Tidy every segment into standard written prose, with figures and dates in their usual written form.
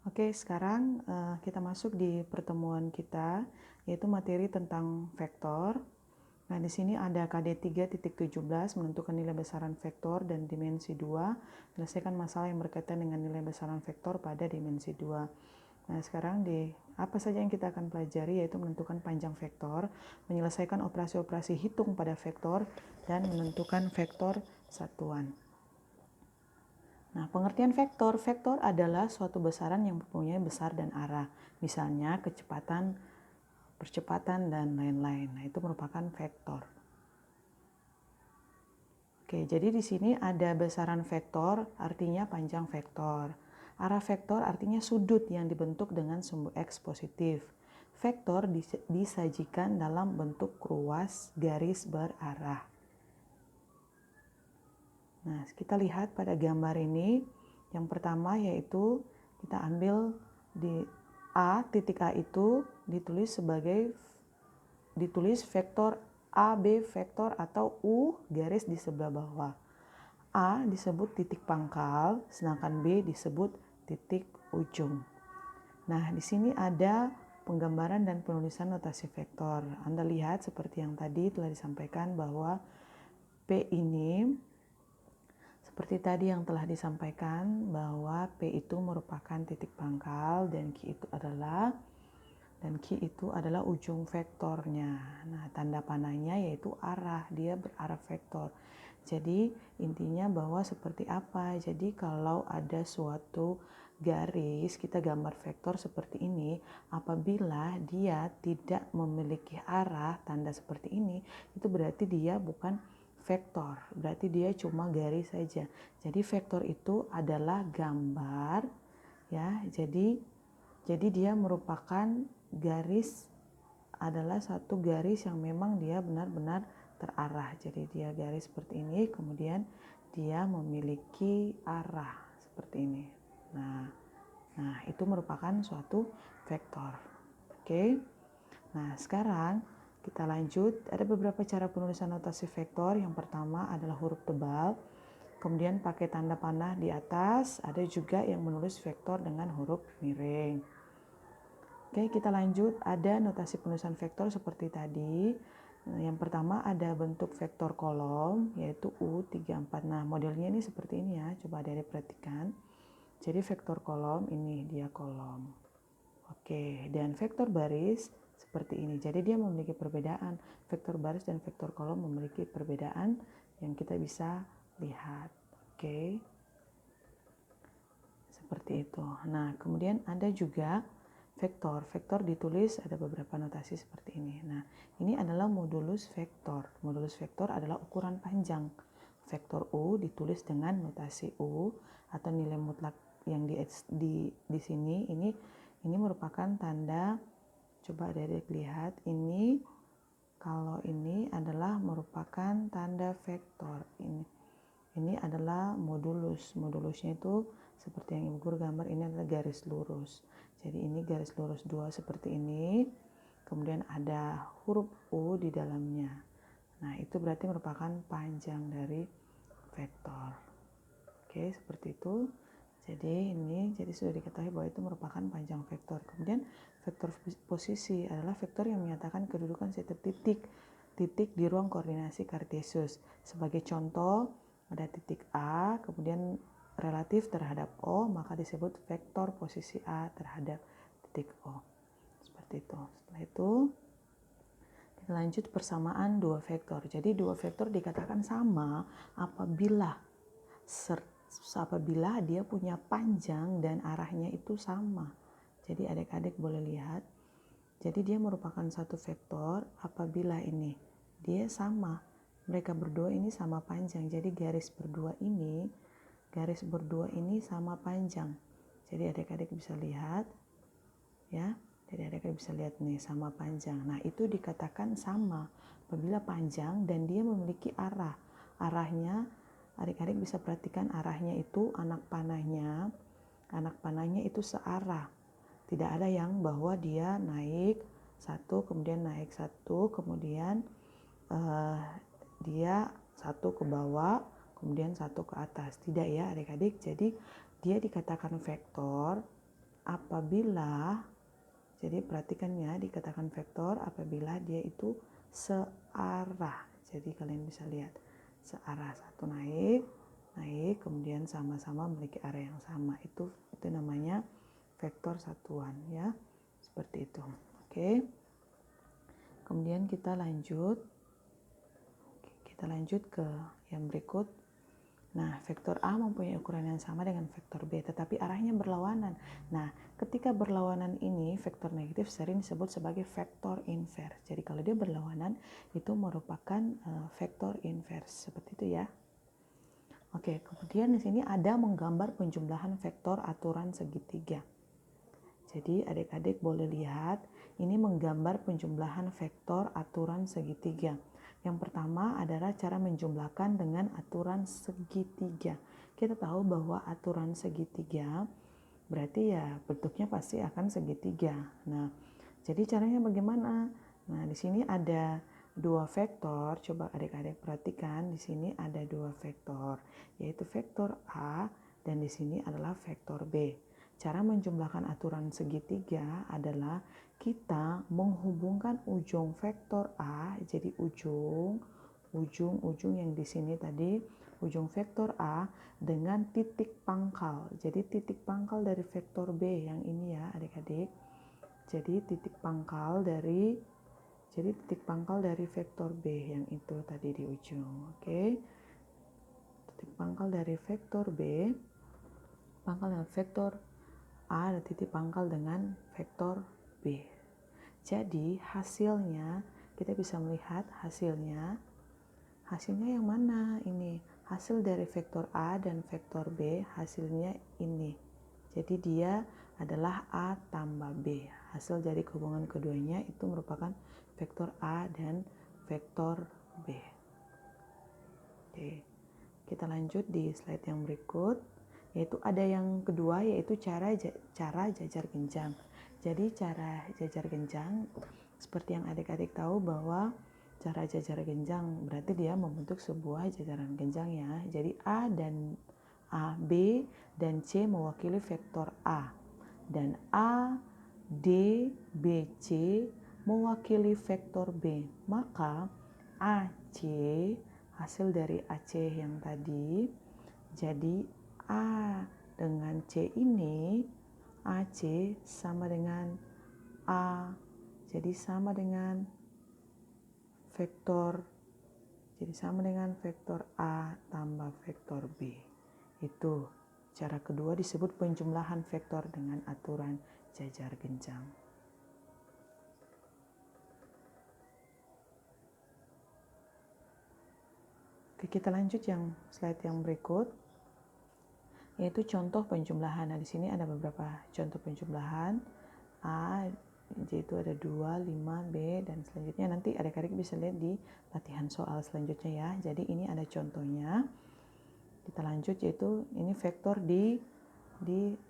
Oke, sekarang kita masuk di pertemuan kita, yaitu materi tentang vektor. Nah, di sini ada KD 3.17 menentukan nilai besaran vektor dan dimensi 2, menyelesaikan masalah yang berkaitan dengan nilai besaran vektor pada dimensi 2. Nah, sekarang apa saja yang kita akan pelajari, yaitu menentukan panjang vektor, menyelesaikan operasi-operasi hitung pada vektor, dan menentukan vektor satuan. Nah, pengertian vektor. Vektor adalah suatu besaran yang mempunyai besar dan arah. Misalnya kecepatan, percepatan, dan lain-lain. Nah, itu merupakan vektor. Oke, jadi di sini ada besaran vektor, artinya panjang vektor. Arah vektor artinya sudut yang dibentuk dengan sumbu X positif. Vektor disajikan dalam bentuk ruas garis berarah. Nah, kita lihat pada gambar ini, yang pertama yaitu kita ambil di titik A itu ditulis vektor AB vektor atau U garis di sebelah bawah. A disebut titik pangkal, sedangkan B disebut titik ujung. Nah, di sini ada penggambaran dan penulisan notasi vektor. Anda lihat seperti yang tadi telah disampaikan bahwa P ini seperti tadi yang telah disampaikan bahwa P itu merupakan titik pangkal dan Q itu adalah ujung vektornya. Nah, tanda panahnya yaitu arah, dia berarah vektor. Jadi intinya bahwa seperti apa? Jadi kalau ada suatu garis, kita gambar vektor seperti ini, apabila dia tidak memiliki arah, tanda seperti ini, itu berarti dia bukan vektor, berarti dia cuma garis saja. Jadi vektor itu adalah gambar, ya. Jadi dia merupakan garis, adalah satu garis yang memang dia benar-benar terarah. Jadi dia garis seperti ini, kemudian dia memiliki arah seperti ini. Nah, itu merupakan suatu vektor. Oke. Nah, sekarang kita lanjut. Ada beberapa cara penulisan notasi vektor. Yang pertama adalah huruf tebal, kemudian pakai tanda panah di atas. Ada juga yang menulis vektor dengan huruf miring. Oke, kita lanjut. Ada notasi penulisan vektor seperti tadi. Yang pertama ada bentuk vektor kolom, yaitu U34. Nah, modelnya ini seperti ini ya. Coba Adik-adik perhatikan. Jadi vektor kolom ini dia kolom. Oke, dan vektor baris seperti ini. Jadi dia memiliki perbedaan. Vektor baris dan vektor kolom memiliki perbedaan yang kita bisa lihat. Oke. Seperti itu. Nah, kemudian ada juga vektor. Vektor ditulis ada beberapa notasi seperti ini. Nah, ini adalah modulus vektor. Modulus vektor adalah ukuran panjang. Vektor U ditulis dengan notasi U atau nilai mutlak yang di sini ini merupakan tanda, coba Adik-adik lihat, ini kalau ini adalah merupakan tanda vektor. Ini adalah modulus. Modulusnya itu seperti yang Ibu Guru gambar, ini adalah garis lurus. Jadi ini garis lurus 2 seperti ini. Kemudian ada huruf U di dalamnya. Nah, itu berarti merupakan panjang dari vektor. Oke, seperti itu. Jadi sudah diketahui bahwa itu merupakan panjang vektor. Kemudian vektor posisi adalah vektor yang menyatakan kedudukan setiap titik di ruang koordinasi Kartesius. Sebagai contoh, ada titik A, kemudian relatif terhadap O, maka disebut vektor posisi A terhadap titik O. Seperti itu. Setelah itu, kita lanjut persamaan dua vektor. Jadi dua vektor dikatakan sama apabila dia punya panjang dan arahnya itu sama. Jadi adik-adik boleh lihat. Jadi dia merupakan satu vektor apabila ini dia sama. Mereka berdua ini sama panjang. Jadi garis berdua ini sama panjang. Jadi adik-adik bisa lihat ya. Jadi adik-adik bisa lihat nih sama panjang. Nah, itu dikatakan sama apabila panjang dan dia memiliki arah. Arahnya adik-adik bisa perhatikan arahnya itu anak panahnya itu searah. Tidak ada yang bahwa dia naik satu kemudian naik satu kemudian dia satu ke bawah kemudian satu ke atas. Tidak ya adik-adik. Jadi dia dikatakan vektor apabila, jadi perhatikan ya, dikatakan vektor apabila dia itu searah. Jadi kalian bisa lihat searah, satu naik, kemudian sama-sama memiliki arah yang sama. Itu namanya vektor satuan ya. Seperti itu. Oke. Kemudian kita lanjut ke yang berikut. Nah, vektor A mempunyai ukuran yang sama dengan vektor B, tetapi arahnya berlawanan. Nah, ketika berlawanan ini, vektor negatif sering disebut sebagai vektor invers. Jadi kalau dia berlawanan, itu merupakan vektor invers. Seperti itu ya. Oke, kemudian di sini ada menggambar penjumlahan vektor aturan segitiga. Jadi adik-adik boleh lihat, ini menggambar penjumlahan vektor aturan segitiga. Yang pertama adalah cara menjumlahkan dengan aturan segitiga. Kita tahu bahwa aturan segitiga berarti ya bentuknya pasti akan segitiga. Nah, jadi caranya bagaimana? Nah, di sini ada dua vektor. Coba adik-adik perhatikan, di sini ada dua vektor, yaitu vektor A dan di sini adalah vektor B. Cara menjumlahkan aturan segitiga adalah kita menghubungkan ujung vektor A, jadi ujung yang di sini tadi, ujung vektor A dengan titik pangkal. Jadi titik pangkal dari vektor B yang ini ya adik-adik. Jadi titik pangkal dari vektor B yang itu tadi di ujung. Oke. Titik pangkal dari vektor B, pangkal dengan vektor A dan titik pangkal dengan vektor B. Jadi hasilnya kita bisa melihat hasilnya yang mana ini? Hasil dari vektor A dan vektor B hasilnya ini. Jadi dia adalah A tambah B. Hasil dari hubungan keduanya itu merupakan vektor A dan vektor B. Oke. Kita lanjut di slide yang berikut. Yaitu ada yang kedua, yaitu cara jajar genjang. Jadi cara jajar genjang seperti yang adik-adik tahu bahwa cara jajar genjang berarti dia membentuk sebuah jajaran genjang ya. Jadi B dan C mewakili vektor A dan A, D, B, C mewakili vektor B. Maka AC, hasil dari AC yang tadi, jadi A dengan C ini, AC sama dengan A, jadi sama dengan vektor A tambah vektor B. Itu cara kedua disebut penjumlahan vektor dengan aturan jajar genjang. Oke, kita lanjut yang slide yang berikut, yaitu contoh penjumlahan. Nah, di sini ada beberapa contoh penjumlahan. A, yaitu ada 2, 5, B, dan selanjutnya nanti adik-adik bisa lihat di latihan soal selanjutnya ya. Jadi ini ada contohnya. Kita lanjut, yaitu ini vektor di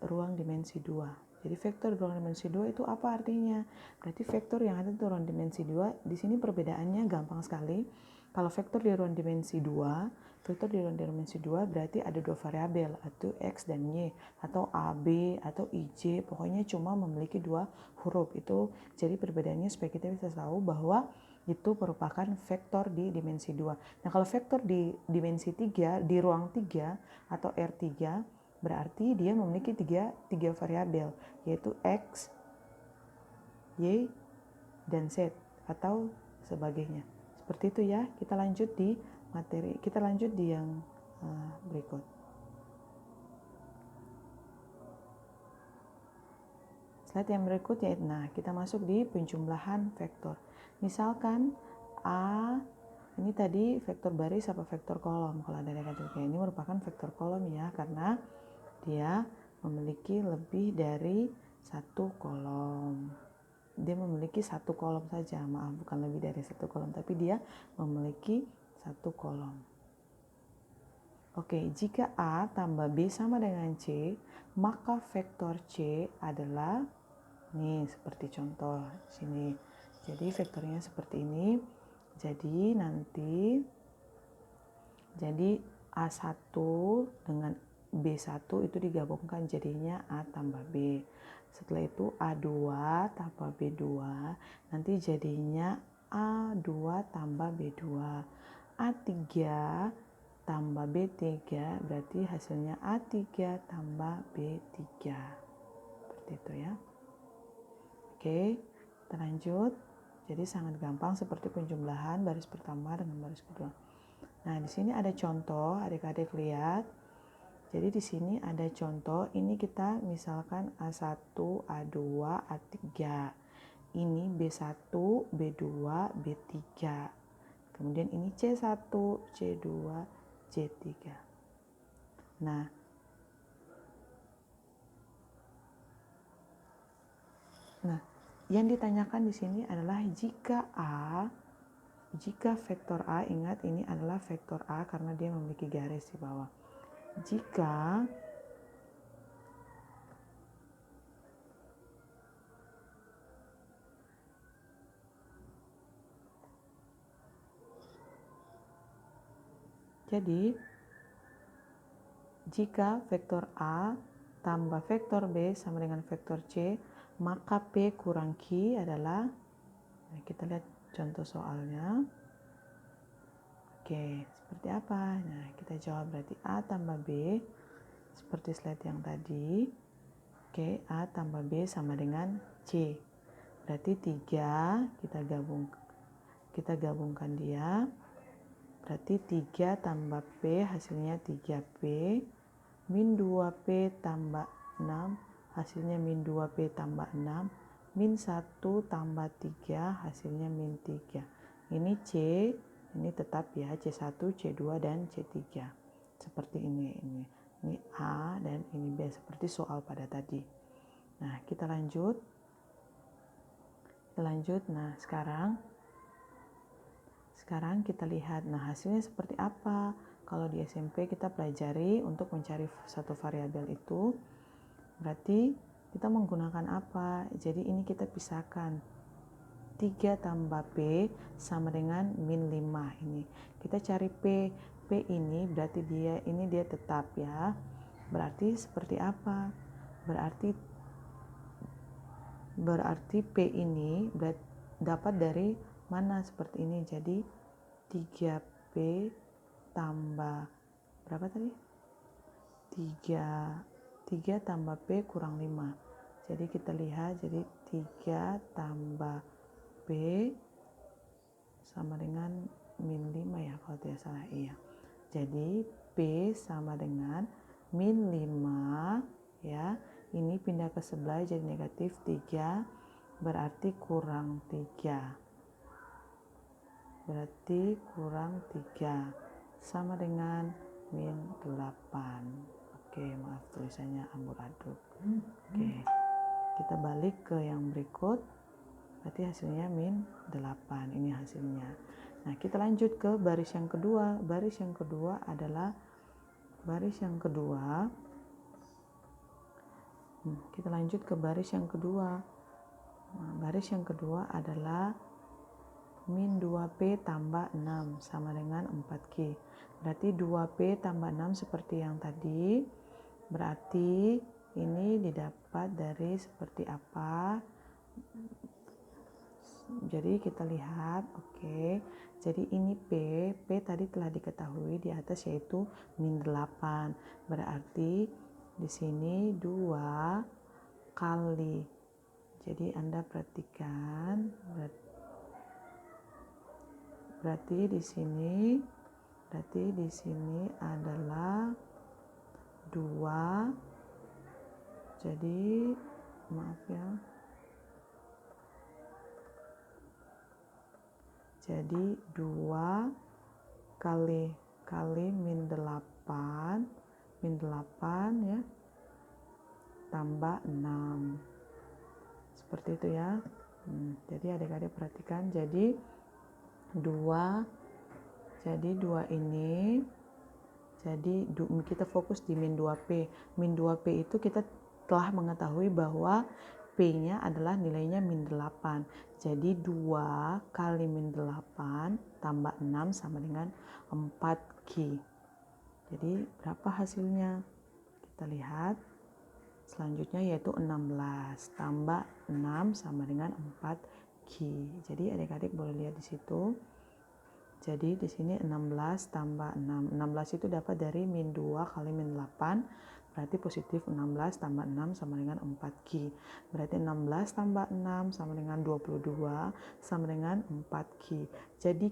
ruang dimensi 2. Jadi vektor di ruang dimensi 2 itu apa artinya? Berarti vektor yang ada di ruang dimensi 2, di sini perbedaannya gampang sekali. Kalau vektor di ruang dimensi 2, berarti ada dua variabel, atau X dan Y, atau AB, atau IJ, pokoknya cuma memiliki dua huruf. Itu jadi perbedaannya supaya kita bisa tahu bahwa itu merupakan vektor di dimensi 2. Nah, kalau vektor di dimensi 3, di ruang 3 atau R3, berarti dia memiliki tiga variabel, yaitu X, Y, dan Z, atau sebagainya. Seperti itu ya. Kita lanjut di materi, kita lanjut di yang berikut. Slide yang berikut ya. Nah, kita masuk di penjumlahan vektor. Misalkan A, ini tadi vektor baris apa vektor kolom? Kalau ada adik-adik, ini merupakan vektor kolom ya, karena dia memiliki lebih dari satu kolom. Dia memiliki satu kolom saja, maaf, bukan lebih dari satu kolom, tapi dia memiliki satu kolom. Oke, jika A tambah B sama dengan C, maka vektor C adalah, nih seperti contoh sini. Jadi vektornya seperti ini. Jadi nanti, jadi A1 dengan B1 itu digabungkan jadinya A tambah B. Setelah itu A2 tambah B2, nanti jadinya A2 tambah B2. A3 tambah B3, berarti hasilnya A3 tambah B3. Seperti itu ya. Oke, kita lanjut. Jadi sangat gampang seperti penjumlahan baris pertama dengan baris kedua. Nah, di sini ada contoh, adik-adik lihat. Jadi di sini ada contoh, ini kita misalkan A1, A2, A3. Ini B1, B2, B3. Kemudian ini C1, C2, C3. Nah, yang ditanyakan di sini adalah jika vektor A, ingat ini adalah vektor A karena dia memiliki garis di bawah. Jika vektor A tambah vektor B sama dengan vektor C, maka P kurang Q adalah, nah kita lihat contoh soalnya. Oke, seperti apa? Nah, kita jawab berarti A tambah B, seperti slide yang tadi. Oke, A tambah B sama dengan C. Berarti 3, kita gabungkan dia. Berarti 3 tambah P hasilnya 3P, min 2P tambah 6 hasilnya min 2P tambah 6, min 1 tambah 3 hasilnya min 3. Ini C, ini tetap ya, C1, C2, dan C3. Seperti ini A dan ini B, seperti soal pada tadi. Nah, kita lanjut. Nah, sekarang kita lihat, nah hasilnya seperti apa. Kalau di SMP kita pelajari untuk mencari satu variabel itu, berarti kita menggunakan apa? Jadi ini kita pisahkan. 3 tambah P sama dengan min 5 ini. Kita cari P. P ini berarti dia tetap ya. Berarti seperti apa? Berarti P ini dapat dari mana seperti ini. Jadi 3P tambah berapa tadi? 3 tambah P kurang 5. Jadi kita lihat, jadi 3 tambah P sama dengan min 5 ya kalau tidak salah. Iya. Jadi P sama dengan min 5 ya. Ini pindah ke sebelah jadi negatif 3, berarti kurang 3. Berarti kurang 3 sama dengan min 8. Oke, maaf tulisannya amburadul. Oke, kita balik ke yang berikut. Berarti hasilnya min 8. Ini hasilnya. Nah, kita lanjut ke baris yang kedua. Baris yang kedua adalah kita lanjut ke baris yang kedua. Nah, baris yang kedua adalah min 2P tambah 6 sama dengan 4Q. Berarti 2P tambah 6 seperti yang tadi. Berarti ini didapat dari seperti apa? Jadi kita lihat, oke. Jadi ini P tadi telah diketahui di atas yaitu min 8. Berarti di sini 2 kali. Jadi Anda perhatikan, berarti di sini adalah 2. Jadi maaf ya. Jadi 2 kali min 8 ya tambah 6. Seperti itu ya. Jadi adik-adik perhatikan, jadi 2 ini, jadi kita fokus di min 2P. Min 2P itu kita telah mengetahui bahwa P-nya adalah nilainya min 8. Jadi 2 kali min 8 tambah 6 sama dengan 4Q. Jadi berapa hasilnya? Kita lihat. selanjutnya yaitu 16 tambah 6 sama dengan 4Q. Jadi adik-adik boleh lihat di situ. Jadi di sini 16 tambah 6. 16 itu dapat dari min 2 kali min 8. Berarti positif 16 tambah 6 sama dengan 4Q. Berarti 16 tambah 6 sama dengan 22 sama dengan 4Q. Jadi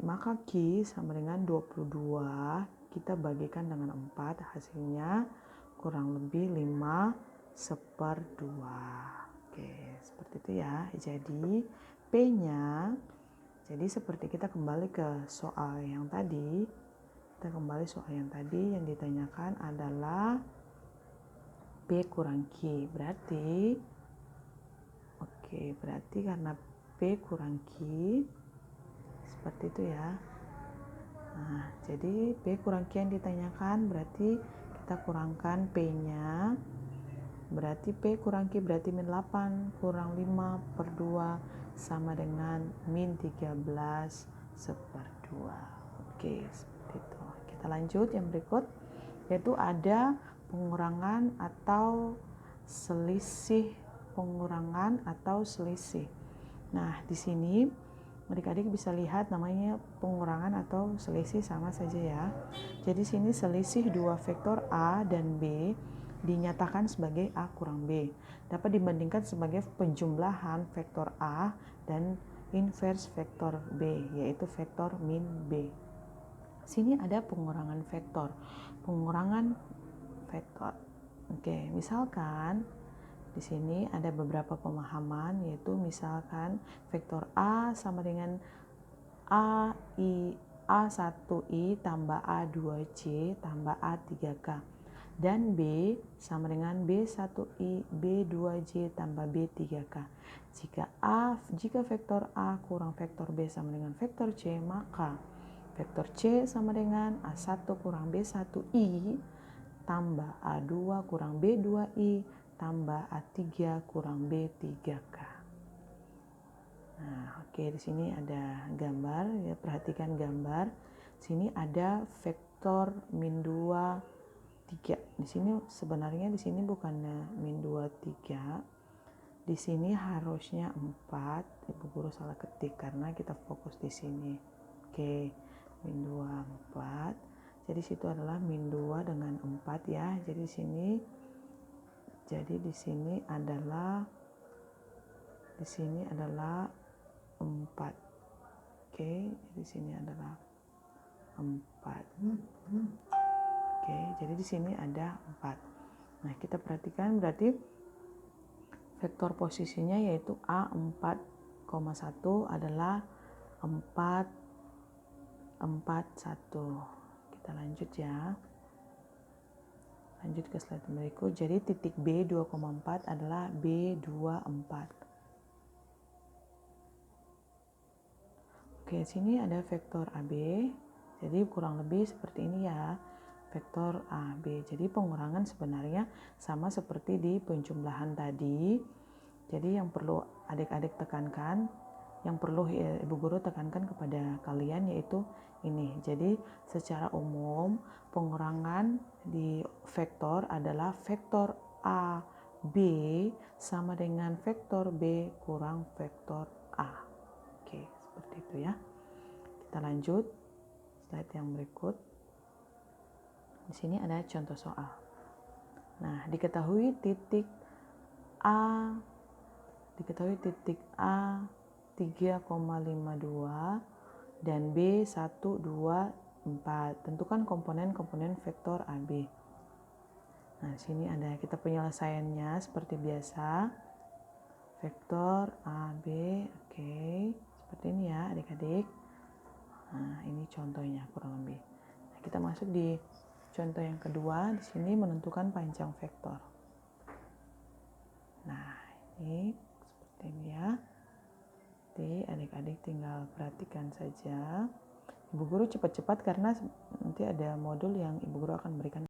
maka Q sama dengan 22. Kita bagikan dengan 4. Hasilnya kurang lebih 5/2. Oke, seperti itu ya. Jadi P-nya, jadi seperti kita kembali ke soal yang tadi. Yang ditanyakan adalah P kurang Q. Berarti karena P kurang Q seperti itu ya. Nah, jadi P kurang Q yang ditanyakan, berarti kita kurangkan P-nya. Berarti P kurang Q berarti min 8 kurang 5/2 sama dengan min 13/2. Oke, seperti itu. Kita lanjut yang berikut, yaitu ada pengurangan atau selisih. Nah, di sini adik-adik bisa lihat namanya pengurangan atau selisih sama saja ya. Jadi sini selisih dua vektor A dan B dinyatakan sebagai A kurang B. Dapat dibandingkan sebagai penjumlahan vektor A dan inverse vektor B, yaitu vektor min B. Sini ada pengurangan vektor. Oke, misalkan di sini ada beberapa pemahaman, yaitu misalkan vektor A sama dengan A1I tambah A2J tambah A3K. Dan B sama dengan B1I B2J tambah B3K. Jika vektor A kurang vektor B sama dengan vektor C, maka vektor C sama dengan A1 kurang B1I tambah A2 kurang B2I tambah A3 kurang B3K. Nah, oke, di sini ada gambar ya, perhatikan gambar. Sini ada vektor min 2 3. Di sini sebenarnya di sini bukannya min 2 3. Di sini harusnya 4. Ibu guru salah ketik karena kita fokus di sini. Oke, min 2 4. Jadi situ adalah min 2 dengan 4 ya. Jadi di sini adalah 4. Oke, di sini adalah 4. Oke, jadi di sini ada 4. Nah, kita perhatikan berarti vektor posisinya yaitu A4,1 adalah 4 1. Kita lanjut ya. Lanjut ke slide berikut. Jadi titik B 2,4 adalah B24. Oke, sini ada vektor AB. Jadi kurang lebih seperti ini ya, vektor AB. Jadi pengurangan sebenarnya sama seperti di penjumlahan tadi. Jadi yang perlu adik-adik tekankan, yang perlu ibu guru tekankan kepada kalian yaitu ini. Jadi secara umum pengurangan di vektor adalah vektor AB sama dengan vektor B kurang vektor A. Oke, seperti itu ya. Kita lanjut slide yang berikut. Di sini ada contoh soal. Nah, diketahui titik A 3,52 dan B 1 2 4. Tentukan komponen-komponen vektor AB. Nah, sini ada kita penyelesaiannya seperti biasa. Vektor AB, oke. Seperti ini ya, adik-adik. Nah, ini contohnya kurang lebih. Nah, kita masuk di contoh yang kedua. Di sini menentukan panjang vektor. Nah, ini seperti ini ya. Jadi adik-adik tinggal perhatikan saja. Ibu guru cepat-cepat karena nanti ada modul yang ibu guru akan berikan